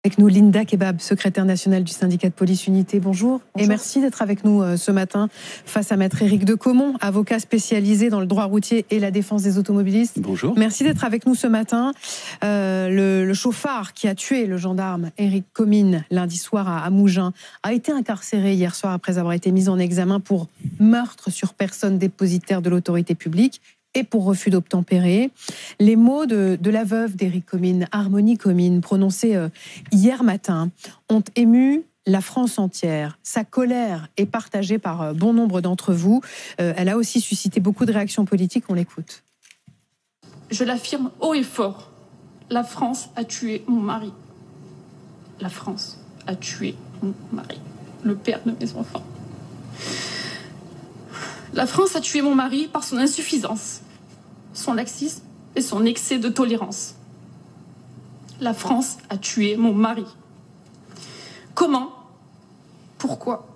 Avec nous, Linda Kebab, secrétaire nationale du syndicat de police Unité. Bonjour. Et merci d'être avec nous ce matin face à maître Éric de Caumont, avocat spécialisé dans le droit routier et la défense des automobilistes. Bonjour. Merci d'être avec nous ce matin. Le chauffard qui a tué le gendarme Éric Comines lundi soir à Mougins a été incarcéré hier soir après avoir été mis en examen pour meurtre sur personne dépositaire de l'autorité publique et pour refus d'obtempérer. Les mots de la veuve d'Éric Comines, Harmonie Comines, prononcés hier matin, ont ému la France entière. Sa colère est partagée par bon nombre d'entre vous. Elle a aussi suscité beaucoup de réactions politiques. On l'écoute. Je l'affirme haut et fort, la France a tué mon mari. La France a tué mon mari, le père de mes enfants. La France a tué mon mari par son insuffisance, son laxisme et son excès de tolérance. La France a tué mon mari. Comment ? Pourquoi ?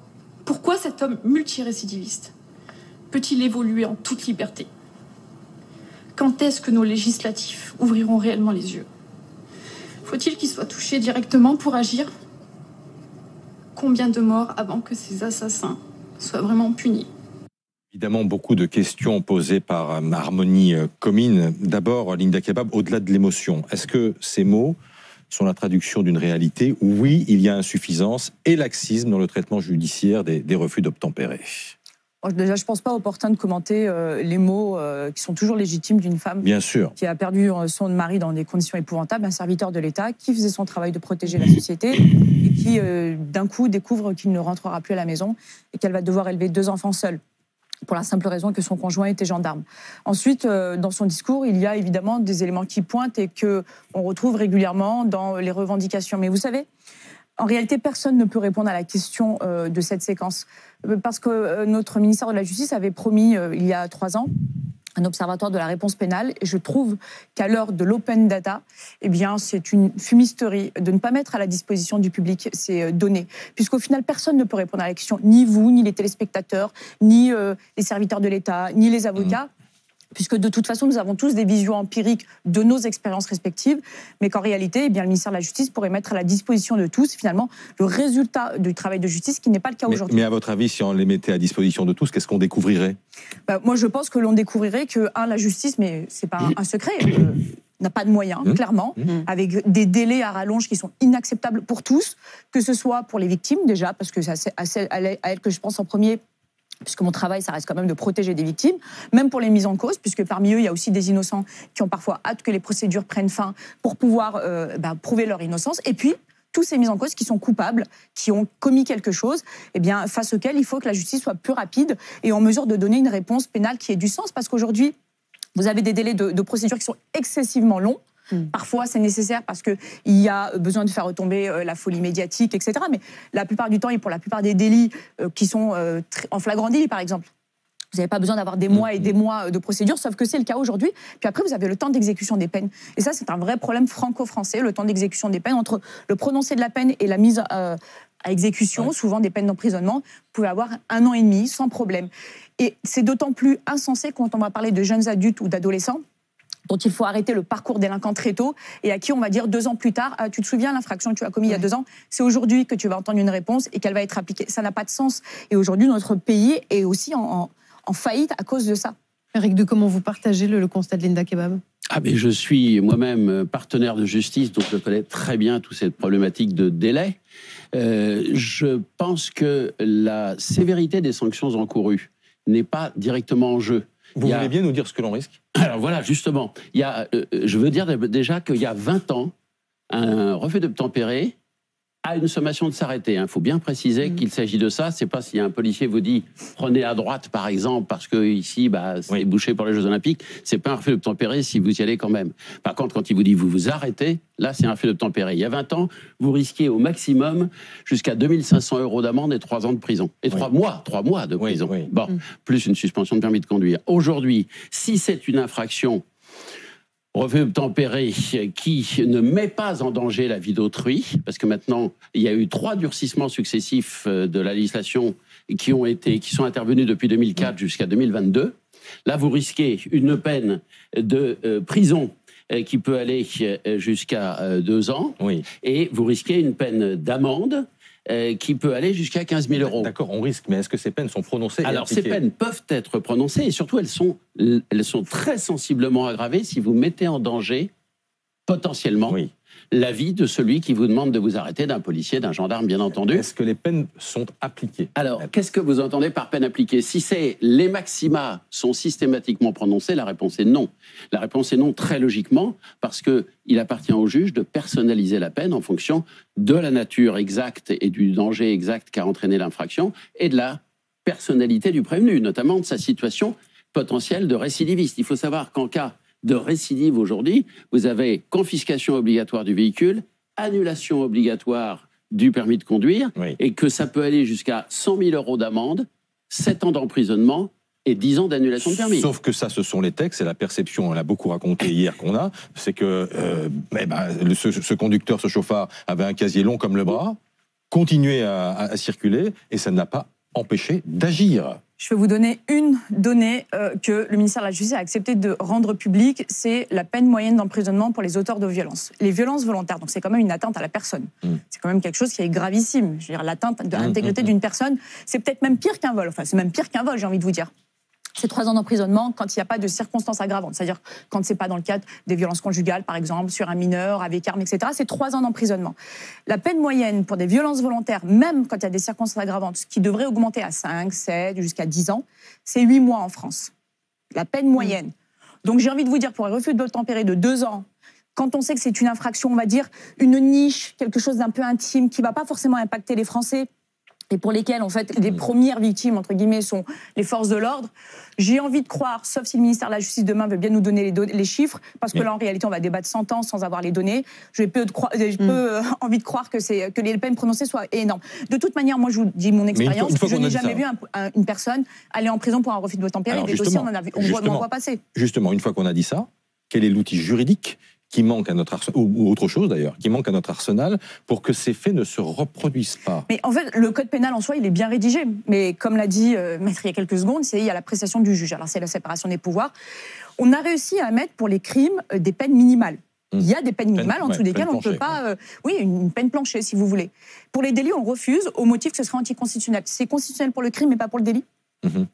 Pourquoi cet homme multirécidiviste peut-il évoluer en toute liberté ? Quand est-ce que nos législatifs ouvriront réellement les yeux ? Faut-il qu'il soit touché directement pour agir ? Combien de morts avant que ces assassins soient vraiment punis ? Évidemment, beaucoup de questions posées par Harmonie Comines. D'abord, Linda Kebab, au-delà de l'émotion, est-ce que ces mots sont la traduction d'une réalité où, oui, il y a insuffisance et laxisme dans le traitement judiciaire des refus d'obtempérer ? Déjà, je ne pense pas opportun de commenter les mots qui sont toujours légitimes d'une femme Bien sûr. Qui a perdu son mari dans des conditions épouvantables, un serviteur de l'État qui faisait son travail de protéger la société et qui, d'un coup, découvre qu'il ne rentrera plus à la maison et qu'elle va devoir élever 2 enfants seule, pour la simple raison que son conjoint était gendarme. Ensuite, dans son discours, il y a évidemment des éléments qui pointent et qu'on retrouve régulièrement dans les revendications. Mais vous savez, en réalité, personne ne peut répondre à la question de cette séquence. Parce que notre ministère de la Justice avait promis, il y a 3 ans, un observatoire de la réponse pénale. Et je trouve qu'à l'heure de l'open data, eh bien, c'est une fumisterie de ne pas mettre à la disposition du public ces données. Puisqu'au final, personne ne peut répondre à la question, ni vous, ni les téléspectateurs, ni les serviteurs de l'État, ni les avocats. Puisque de toute façon, nous avons tous des visions empiriques de nos expériences respectives, mais qu'en réalité, eh bien, le ministère de la Justice pourrait mettre à la disposition de tous, finalement, le résultat du travail de justice, qui n'est pas le cas aujourd'hui. Mais à votre avis, si on les mettait à disposition de tous, qu'est-ce qu'on découvrirait ? Moi, je pense que l'on découvrirait que, la justice, mais c'est pas un secret, n'a pas de moyens, clairement, avec des délais à rallonge qui sont inacceptables pour tous, que ce soit pour les victimes, déjà, parce que c'est à elles que je pense en premier, puisque mon travail, ça reste quand même de protéger des victimes, même pour les mises en cause, puisque parmi eux, il y a aussi des innocents qui ont parfois hâte que les procédures prennent fin pour pouvoir prouver leur innocence. Et puis, tous ces mises en cause qui sont coupables, qui ont commis quelque chose, eh bien, face auxquels il faut que la justice soit plus rapide et en mesure de donner une réponse pénale qui ait du sens. Parce qu'aujourd'hui, vous avez des délais de procédure qui sont excessivement longs. Parfois, c'est nécessaire parce qu'il y a besoin de faire retomber la folie médiatique, etc. Mais la plupart du temps, et pour la plupart des délits qui sont en flagrant délit, par exemple, vous n'avez pas besoin d'avoir des mois et des mois de procédure, sauf que c'est le cas aujourd'hui. Puis après, vous avez le temps d'exécution des peines. Et ça, c'est un vrai problème franco-français, le temps d'exécution des peines. Entre le prononcé de la peine et la mise à exécution, souvent des peines d'emprisonnement, vous pouvez avoir 1 an et demi sans problème. Et c'est d'autant plus insensé quand on va parler de jeunes adultes ou d'adolescents, dont il faut arrêter le parcours délinquant très tôt, et à qui on va dire 2 ans plus tard, tu te souviens, l'infraction que tu as commise il y a 2 ans, c'est aujourd'hui que tu vas entendre une réponse et qu'elle va être appliquée. Ça n'a pas de sens. Et aujourd'hui, notre pays est aussi en faillite à cause de ça. Éric de Caumont, vous partagez le constat de Linda Kebab ? Mais je suis moi-même partenaire de justice, donc je connais très bien toute cette problématique de délai. Je pense que la sévérité des sanctions encourues n'est pas directement en jeu. Vous voulez bien nous dire ce que l'on risque ? Alors voilà, justement, je veux dire déjà qu'il y a 20 ans, un refus d'obtempérer a une sommation de s'arrêter. Il faut bien préciser qu'il s'agit de ça. C'est pas si un policier vous dit prenez à droite, par exemple, parce que ici, c'est bouché pour les Jeux Olympiques. C'est pas un refus d'obtempérer si vous y allez quand même. Par contre, quand il vous dit vous vous arrêtez, là, c'est un refus d'obtempérer. Il y a 20 ans, vous risquiez au maximum jusqu'à 2 500 € d'amende et 3 ans de prison. Et 3 mois de prison. Plus une suspension de permis de conduire. Aujourd'hui, si c'est une infraction refus d'obtempérer qui ne met pas en danger la vie d'autrui, parce que maintenant, il y a eu 3 durcissements successifs de la législation qui sont intervenus depuis 2004 jusqu'à 2022. Là, vous risquez une peine de prison qui peut aller jusqu'à 2 ans, Oui. et vous risquez une peine d'amende qui peut aller jusqu'à 15 000 euros. D'accord, on risque, mais est-ce que ces peines sont prononcées? Alors, ces peines peuvent être prononcées, et surtout, elles sont très sensiblement aggravées si vous mettez en danger, potentiellement, la vie de celui qui vous demande de vous arrêter, d'un policier, d'un gendarme, bien entendu. Est-ce que les peines sont appliquées? Alors, qu'est-ce que vous entendez par peine appliquée? Si les maxima sont systématiquement prononcés, la réponse est non. La réponse est non, très logiquement, parce qu'il appartient au juge de personnaliser la peine en fonction de la nature exacte et du danger exact qu'a entraîné l'infraction, et de la personnalité du prévenu, notamment de sa situation potentielle de récidiviste. Il faut savoir qu'en cas de récidive aujourd'hui, vous avez confiscation obligatoire du véhicule, annulation obligatoire du permis de conduire, et que ça peut aller jusqu'à 100 000 euros d'amende, 7 ans d'emprisonnement et 10 ans d'annulation de permis. Sauf que ça, ce sont les textes, et la perception, on l'a beaucoup raconté hier qu'on a, c'est que ce conducteur, ce chauffard, avait un casier long comme le bras, continuait à circuler, et ça ne l'a pas empêché d'agir. Je vais vous donner une donnée que le ministère de la Justice a accepté de rendre publique, c'est la peine moyenne d'emprisonnement pour les auteurs de violences. Les violences volontaires, donc c'est quand même une atteinte à la personne. C'est quand même quelque chose qui est gravissime. Je veux dire, l'atteinte à l'intégrité d'une personne, c'est peut-être même pire qu'un vol. Enfin, c'est même pire qu'un vol, j'ai envie de vous dire. C'est 3 ans d'emprisonnement quand il n'y a pas de circonstances aggravantes. C'est-à-dire quand c'est pas dans le cadre des violences conjugales, par exemple, sur un mineur, avec arme, etc. C'est 3 ans d'emprisonnement. La peine moyenne pour des violences volontaires, même quand il y a des circonstances aggravantes, qui devrait augmenter à 5, 7, jusqu'à 10 ans, c'est 8 mois en France. La peine moyenne. Donc j'ai envie de vous dire, pour un refus d'obtempérer de 2 ans, quand on sait que c'est une infraction, on va dire, une niche, quelque chose d'un peu intime, qui ne va pas forcément impacter les Français, et pour lesquels, en fait, les premières victimes, entre guillemets, sont les forces de l'ordre, j'ai envie de croire, sauf si le ministère de la Justice demain veut bien nous donner les chiffres, parce que là, en réalité, on va débattre 100 ans sans avoir les données. J'ai peu envie de croire que les peines prononcées soient énormes. De toute manière, moi, je vous dis mon expérience, je n'ai jamais vu une personne aller en prison pour un refus d'obtempérer. Des dossiers, on en voit passer. Justement, une fois qu'on a dit ça, quel est l'outil juridique qui manque à notre arsenal, ou autre chose d'ailleurs, qui manque à notre arsenal pour que ces faits ne se reproduisent pas? Mais en fait, le code pénal en soi, il est bien rédigé. Mais comme l'a dit Maître il y a quelques secondes, il y a l'appréciation du juge. Alors c'est la séparation des pouvoirs. On a réussi à mettre pour les crimes des peines minimales. Il y a des peines minimales en dessous desquelles on ne peut pas... oui, une peine planchée, si vous voulez. Pour les délits, on refuse au motif que ce serait anticonstitutionnel. C'est constitutionnel pour le crime, mais pas pour le délit.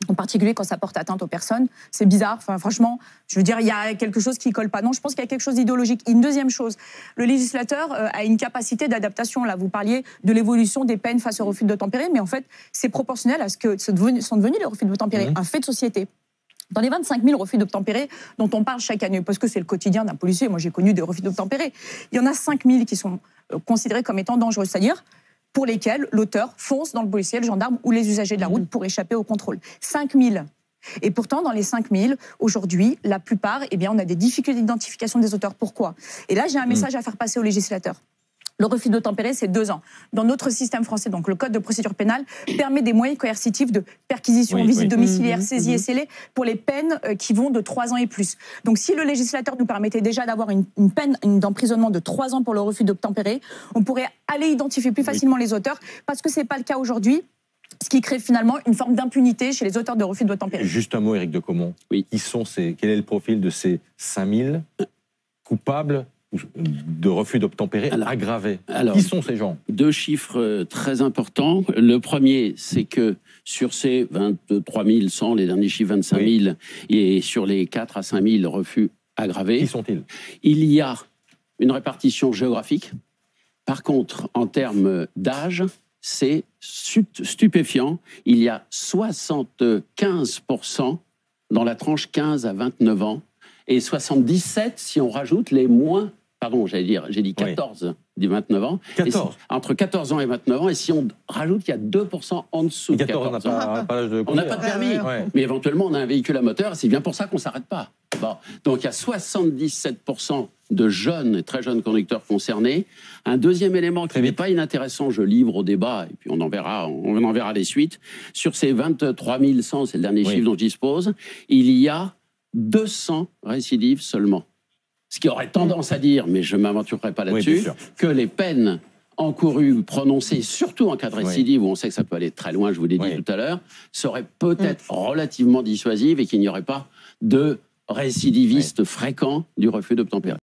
En particulier quand ça porte atteinte aux personnes. C'est bizarre, enfin, franchement, je veux dire, il y a quelque chose qui ne colle pas. Non, je pense qu'il y a quelque chose d'idéologique. Une deuxième chose, le législateur a une capacité d'adaptation. Là, vous parliez de l'évolution des peines face au refus d'obtempérer, mais en fait, c'est proportionnel à ce que sont devenus les refus d'obtempérer, un fait de société. Dans les 25 000 refus d'obtempérer dont on parle chaque année, parce que c'est le quotidien d'un policier, moi j'ai connu des refus d'obtempérer, il y en a 5 000 qui sont considérés comme étant dangereux, c'est-à-dire pour lesquels l'auteur fonce dans le policier, le gendarme ou les usagers de la route pour échapper au contrôle. 5 000. Et pourtant, dans les 5 000, aujourd'hui, la plupart, eh bien, on a des difficultés d'identification des auteurs. Pourquoi? Et là, j'ai un message à faire passer aux législateurs. Le refus d'obtempérer, c'est 2 ans. Dans notre système français, donc le code de procédure pénale permet des moyens coercitifs de perquisition, visite domiciliaire, saisie et scellée pour les peines qui vont de 3 ans et plus. Donc si le législateur nous permettait déjà d'avoir une peine d'emprisonnement de 3 ans pour le refus d'obtempérer, on pourrait aller identifier plus facilement les auteurs, parce que ce n'est pas le cas aujourd'hui. Ce qui crée finalement une forme d'impunité chez les auteurs de refus d'obtempérer. Juste un mot, Éric de Caumont. Quel est le profil de ces 5000 coupables de refus d'obtempérer aggravés? Qui sont ces gens? 2 chiffres très importants. Le premier, c'est que sur ces 23 100, les derniers chiffres 25 000, et sur les 4 à 5 000 refus aggravés, qui sont-ils? Il y a une répartition géographique. Par contre, en termes d'âge, c'est stupéfiant. Il y a 75% dans la tranche 15 à 29 ans et 77% si on rajoute les moins... Pardon, j'ai dit 14 des 29 ans. 14. Entre 14 ans et 29 ans. Et si on rajoute, il y a 2% en dessous de 14 ans. On n'a pas de permis. Mais éventuellement, on a un véhicule à moteur. C'est bien pour ça qu'on ne s'arrête pas. Bon. Donc, il y a 77% de jeunes et très jeunes conducteurs concernés. Un deuxième élément qui n'est pas inintéressant, je livre au débat, et puis on en verra les suites. Sur ces 23 100, c'est le dernier chiffre dont je dispose, il y a 200 récidives seulement. Ce qui aurait tendance à dire, mais je ne m'aventurerai pas là-dessus, que les peines encourues, prononcées, surtout en cas de récidive, où on sait que ça peut aller très loin, je vous l'ai dit tout à l'heure, seraient peut-être relativement dissuasives et qu'il n'y aurait pas de récidivistes fréquents du refus d'obtempérer.